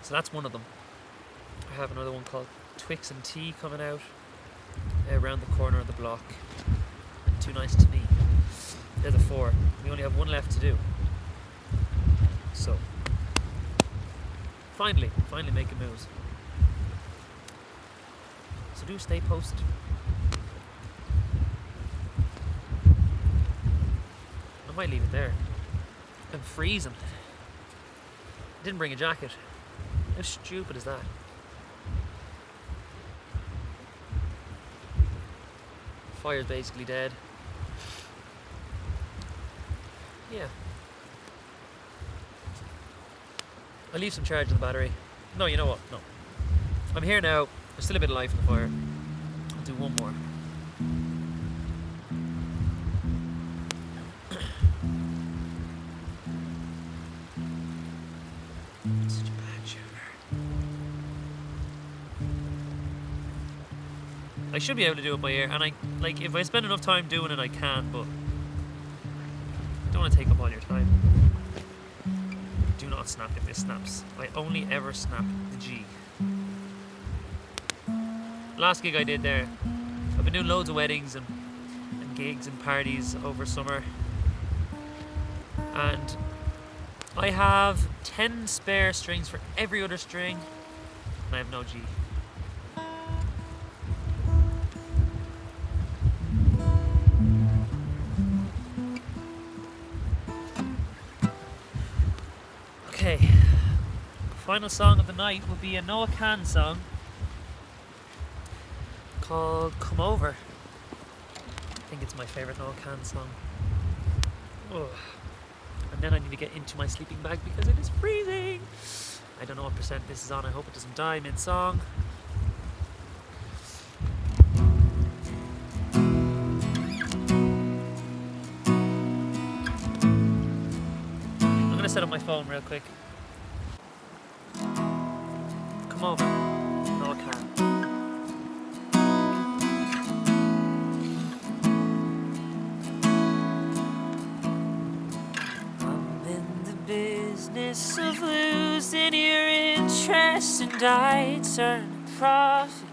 So that's one of them. I have another one called Twix and Tea coming out around the corner of the block. And Too Nice to Me. They're the 4. We only have 1 left to do. So, finally making moves. So do stay posted. I might leave it there. I'm freezing. I didn't bring a jacket. How stupid is that? Fire's basically dead. Yeah. I'll leave some charge in the battery. No, you know what? No. I'm here now. There's still a bit of life in the fire. I'll do one more. Such a bad sugar. I should be able to do it by ear, and if I spend enough time doing it, I can, but I don't want to take up all your time. Do not snap if this snaps. I only ever snap the G. Last gig I did there, I've been doing loads of weddings and gigs and parties over summer, and I have 10 spare strings for every other string, and I have no G. Okay, final song of the night will be a Noah Kahan song called Come Over. I think it's my favourite Noah Kahan song. Oh. And then I need to get into my sleeping bag because it is freezing. I don't know what percent this is on. I hope it doesn't die mid-song. I'm going to set up my phone real quick. Come over. Noah Kahan. Of losing your interest interest and I turn to profit.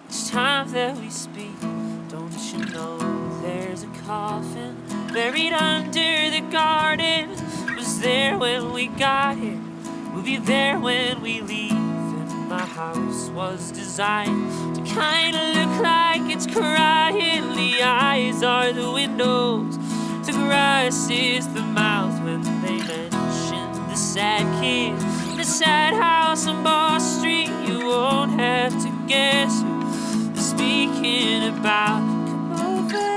Each time that we speak, don't you know there's a coffin buried under the garden? Was there when we got here, we'll be there when we leave. And my house was designed to kinda look like it's crying. The eyes are the windows, the grass is the mouth. When they mention the sad kid, the sad house on Boss Street, you won't have to guess who they're speaking about. Come over.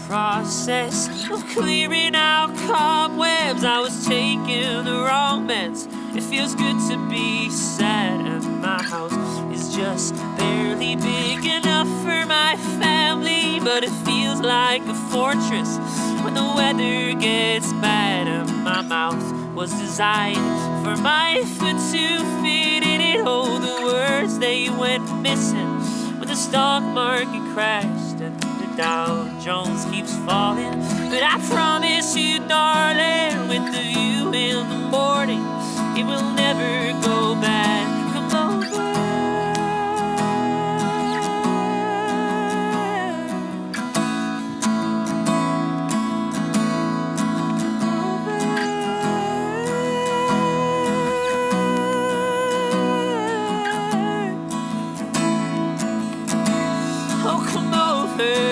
Process of clearing out cobwebs. I was taking the wrong meds. It feels good to be sad, and my house is just barely big enough for my family, but it feels like a fortress when the weather gets bad. And my mouth was designed for my foot to fit in it. Oh, the words they went missing when the stock market crashed and Dow Jones keeps falling. But I promise you, darling, with the view in the morning, it will never go bad. Come over. Oh, come over.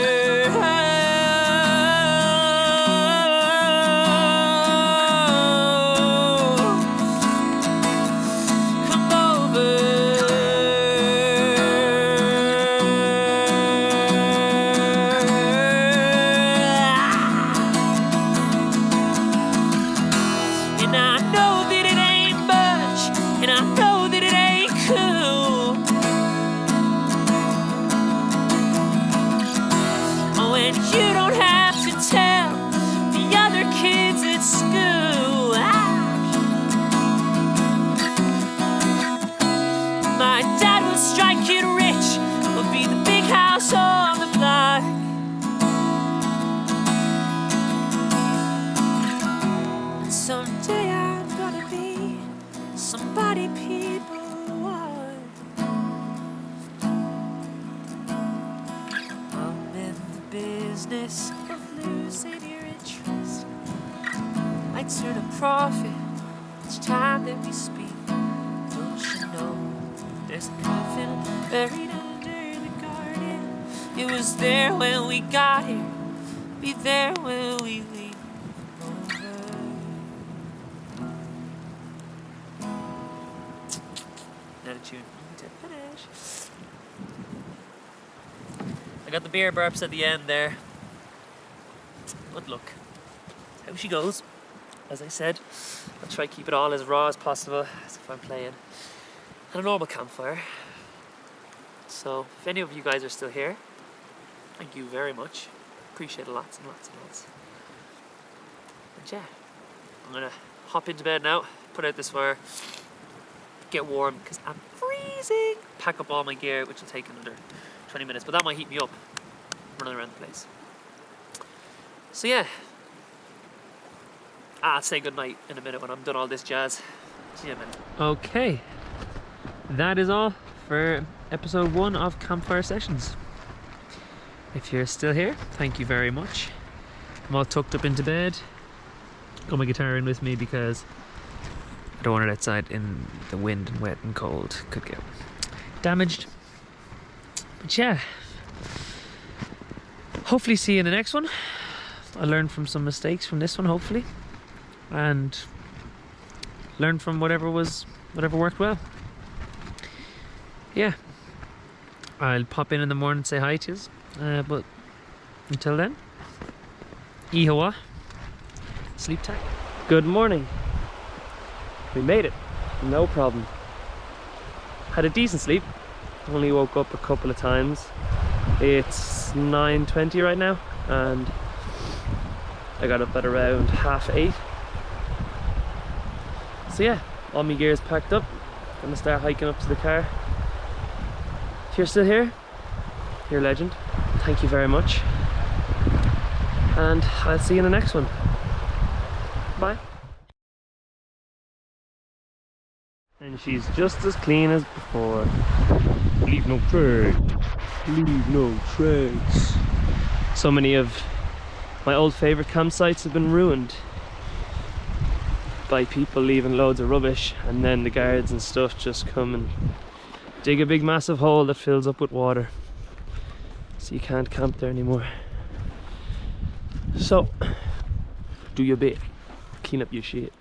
Someday I'm gonna be somebody people want. I'm in the business of losing your interest. I turn a profit each time that we speak. Don't you know there's a coffin buried under the garden? It was there when we got here, be there when we leave. Another tune to finish. I got the beer burps at the end there. But look, how she goes. As I said, I'll try to keep it all as raw as possible, as if I'm playing at a normal campfire. So if any of you guys are still here, thank you very much. Appreciate it lots and lots and lots. And yeah, I'm gonna hop into bed now, put out this fire, get warm because I'm freezing, pack up all my gear, which will take another 20 minutes, but that might heat me up running around the place. So yeah, I'll say goodnight in a minute when I'm done all this jazz. See you in a minute. Okay, that is all for episode 1 of Campfire Sessions. If you're still here, thank you very much. I'm all tucked up into bed. Got my guitar in with me because I don't want it outside in the wind and wet and cold. Could get damaged. But yeah, hopefully see you in the next one. I learned from some mistakes from this one, hopefully, and learn from whatever worked well. Yeah, I'll pop in the morning and say hi to you, but until then, ihawa, sleep tight. Good morning. We made it, no problem. Had a decent sleep, only woke up a couple of times. It's 9:20 right now, and I got up at around 8:30. So yeah, all my gear's packed up. Gonna start hiking up to the car. If you're still here, you're a legend. Thank you very much. And I'll see you in the next one. Bye. And she's just as clean as before. Leave no trace. Leave no trace. So many of my old favourite campsites have been ruined by people leaving loads of rubbish, and then the guards and stuff just come and dig a big massive hole that fills up with water. So you can't camp there anymore. So, do your bit. Clean up your shit.